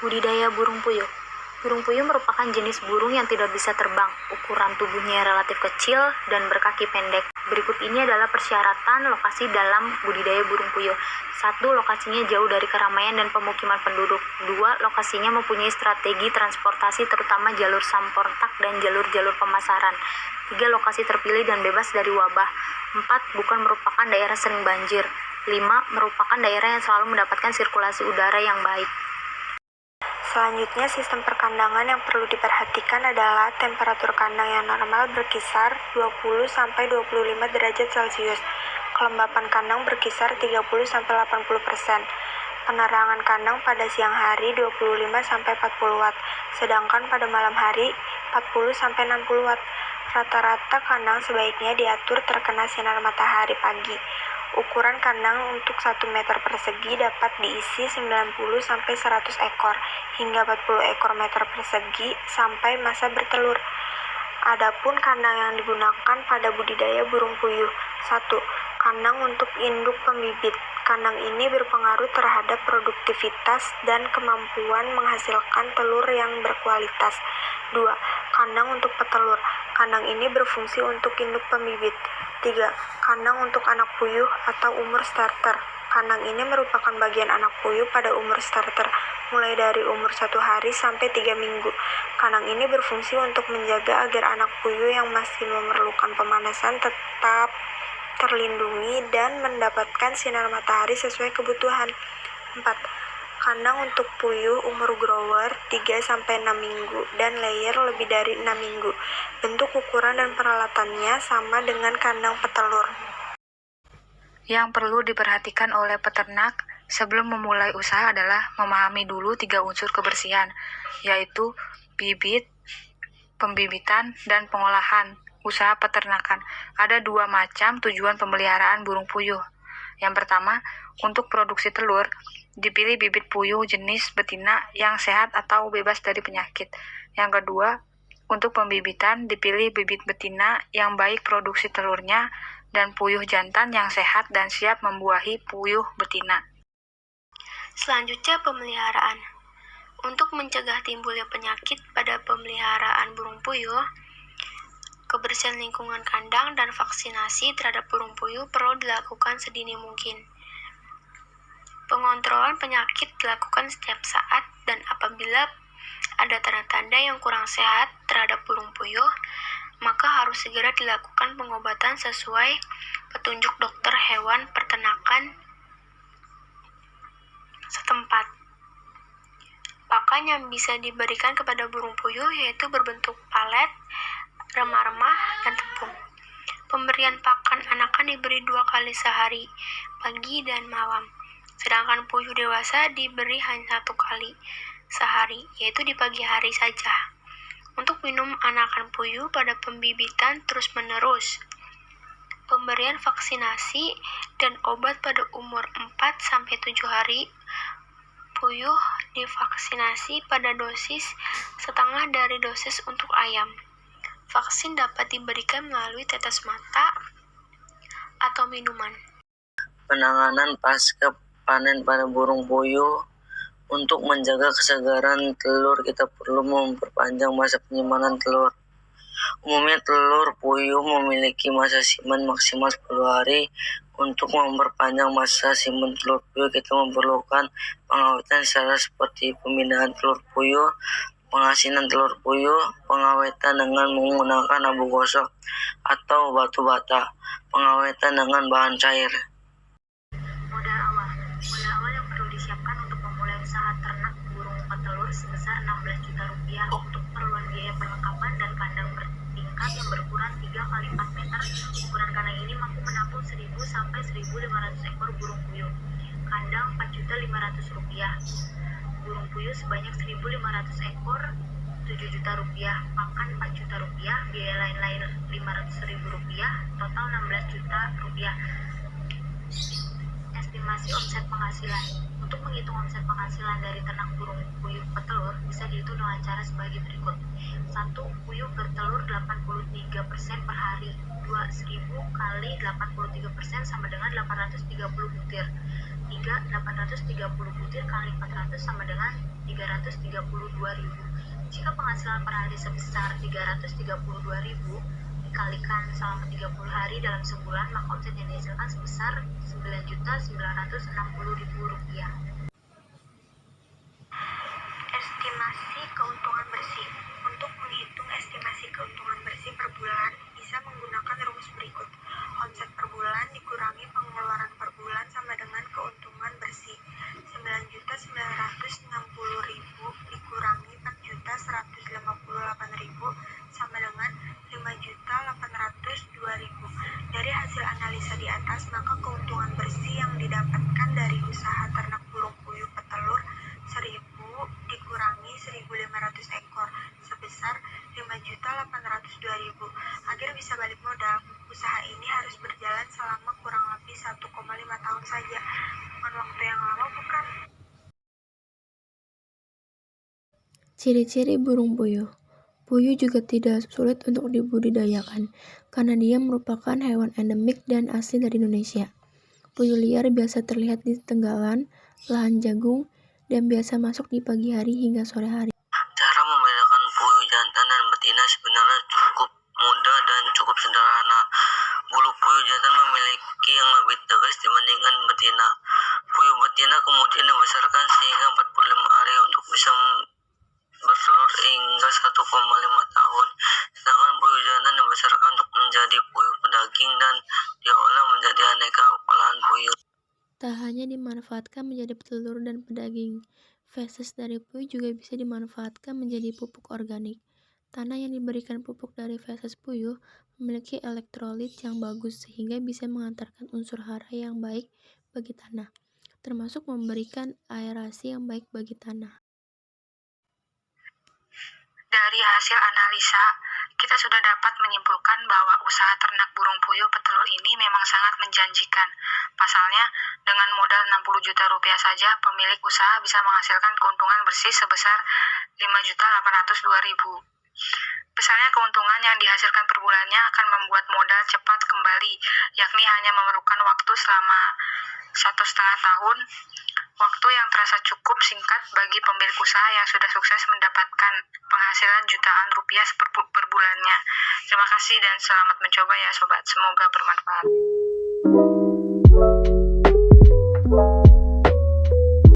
Budidaya burung puyuh. Burung puyuh merupakan jenis burung yang tidak bisa terbang. Ukuran tubuhnya relatif kecil dan berkaki pendek. Berikut ini adalah persyaratan lokasi dalam budidaya burung puyuh. 1. Lokasinya jauh dari keramaian dan pemukiman penduduk. 2. Lokasinya mempunyai strategi transportasi terutama jalur samportak dan jalur-jalur pemasaran. 3. Lokasi terpilih dan bebas dari wabah. 4. Bukan merupakan daerah sering banjir. 5. Merupakan daerah yang selalu mendapatkan sirkulasi udara yang baik. Selanjutnya, sistem perkandangan yang perlu diperhatikan adalah temperatur kandang yang normal berkisar 20-25 derajat Celcius. Kelembapan kandang berkisar 30-80%. Penerangan kandang pada siang hari 25-40 watt, sedangkan pada malam hari 40-60 watt. Rata-rata kandang sebaiknya diatur terkena sinar matahari pagi. Ukuran kandang untuk 1 meter persegi dapat diisi 90-100 ekor hingga 40 ekor meter persegi sampai masa bertelur. Adapun kandang yang digunakan pada budidaya burung puyuh. 1. Kandang untuk induk pembibit. Kandang ini berpengaruh terhadap produktivitas dan kemampuan menghasilkan telur yang berkualitas. 2. Kandang untuk petelur. Kandang ini berfungsi untuk induk pembibit. 3. Kandang untuk anak puyuh atau umur starter. Kandang ini merupakan bagian anak puyuh pada umur starter, mulai dari umur 1 hari sampai 3 minggu. Kandang ini berfungsi untuk menjaga agar anak puyuh yang masih memerlukan pemanasan tetap terlindungi dan mendapatkan sinar matahari sesuai kebutuhan. 4. Kandang untuk puyuh umur grower 3-6 minggu dan layer lebih dari 6 minggu. Bentuk, ukuran, dan peralatannya sama dengan kandang petelur. Yang perlu diperhatikan oleh peternak sebelum memulai usaha adalah memahami dulu 3 unsur kebersihan, yaitu bibit, pembibitan, dan pengolahan. Usaha peternakan. Ada 2 macam tujuan pemeliharaan burung puyuh. Yang pertama, untuk produksi telur, dipilih bibit puyuh jenis betina yang sehat atau bebas dari penyakit. Yang kedua, untuk pembibitan, dipilih bibit betina yang baik produksi telurnya dan puyuh jantan yang sehat dan siap membuahi puyuh betina. Selanjutnya, pemeliharaan. Untuk mencegah timbulnya penyakit pada pemeliharaan burung puyuh, kebersihan lingkungan kandang dan vaksinasi terhadap burung puyuh perlu dilakukan sedini mungkin. Pengontrolan penyakit dilakukan setiap saat dan apabila ada tanda-tanda yang kurang sehat terhadap burung puyuh, maka harus segera dilakukan pengobatan sesuai petunjuk dokter hewan peternakan setempat. Pakan yang bisa diberikan kepada burung puyuh yaitu berbentuk palet, remah-remah, dan tepung. Pemberian pakan anakan diberi 2 kali sehari, pagi dan malam. Sedangkan puyuh dewasa diberi hanya 1 kali sehari, yaitu di pagi hari saja. Untuk minum anakan puyuh pada pembibitan terus-menerus. Pemberian vaksinasi dan obat pada umur 4-7 hari. Puyuh divaksinasi pada dosis setengah dari dosis untuk ayam. Vaksin dapat diberikan melalui tetes mata atau minuman. Penanganan pasca panen pada burung puyuh. Untuk menjaga kesegaran telur, kita perlu memperpanjang masa penyimpanan telur. Umumnya telur puyuh memiliki masa simpan maksimal 10 hari. Untuk memperpanjang masa simpan telur puyuh, kita memerlukan pengawetan secara seperti pemindahan telur puyuh, pengasinan telur puyuh, pengawetan dengan menggunakan abu gosok atau batu bata, pengawetan dengan bahan cair. Modal awal yang perlu disiapkan untuk memulai usaha ternak burung petelur sebesar Rp16 juta untuk keperluan biaya perlengkapan dan kandang bertingkat yang berukuran 3x4 meter. Ukuran kandang ini mampu menampung 1.000 sampai 1.500 ekor burung puyuh. Kandang Rp4.500.000. Burung puyuh sebanyak 1.500 ekor, Rp7 juta, pakan Rp4 juta, biaya lain-lain Rp500.000, total Rp16 juta. Estimasi omset penghasilan. Untuk menghitung omset penghasilan dari ternak burung puyuh petelur bisa dihitung dengan cara sebagai berikut. 1. Puyuh bertelur 83% per hari. 2. 1.000 kali 83% sama dengan 830 butir. 830 butir kali 400 sama dengan 332.000. Jika penghasilan per hari sebesar 332.000 dikalikan selama 30 hari dalam sebulan, maka omset yang dihasilkan sebesar Rp9.960.000. Estimasi keuntungan bersih. Untuk menghitung estimasi keuntungan bersih per bulan, bisa menggunakan rumus berikut. Omset per bulan dikurangi pengeluaran per bulan sama dengan keuntungan bersih. 9.960.000 dikurangi 4.158.000 sama dengan 5.802.000. Dari hasil analisa di atas, maka keuntungan bersih yang didapatkan dari usaha ternak burung puyuh petelur 1.000 dikurangi 1.500 ekor sebesar 5.802.000. Agar bisa balik modal, usaha ini harus berjalan selama kurang lebih 1,5 tahun saja. Bukan waktu yang lama, bukan? Ciri-ciri burung puyuh. Puyuh juga tidak sulit untuk dibudidayakan, karena dia merupakan hewan endemik dan asli dari Indonesia. Puyuh liar biasa terlihat di tenggalan, lahan jagung, dan biasa masuk di pagi hari hingga sore hari. Cara membedakan puyuh jantan dan betina sebenarnya cukup mudah dan cukup sederhana. Bulu puyuh jantan memiliki yang lebih tegas dibandingkan betina. Puyuh betina kemudian dibesarkan sehingga 45 hari untuk bisa bertelur hingga 1,5 tahun. Sedangkan puyuh jantan dibesarkan untuk menjadi puyuh pedaging dan diolah menjadi aneka olahan puyuh. Tak hanya dimanfaatkan menjadi petelur dan pedaging, feses dari puyuh juga bisa dimanfaatkan menjadi pupuk organik. Tanah yang diberikan pupuk dari feses puyuh memiliki elektrolit yang bagus sehingga bisa mengantarkan unsur hara yang baik bagi tanah, termasuk memberikan aerasi yang baik bagi tanah. Dari hasil analisa, kita sudah dapat menyimpulkan bahwa usaha ternak burung puyuh petelur ini memang sangat menjanjikan. Pasalnya, dengan modal Rp60 juta saja, pemilik usaha bisa menghasilkan keuntungan bersih sebesar Rp5.802.000. Misalnya keuntungan yang dihasilkan per bulannya akan membuat modal cepat kembali, yakni hanya memerlukan waktu selama 1,5 tahun, waktu yang terasa cukup singkat bagi pemilik usaha yang sudah sukses mendapatkan penghasilan jutaan rupiah per bulannya. Terima kasih dan selamat mencoba ya sobat, semoga bermanfaat.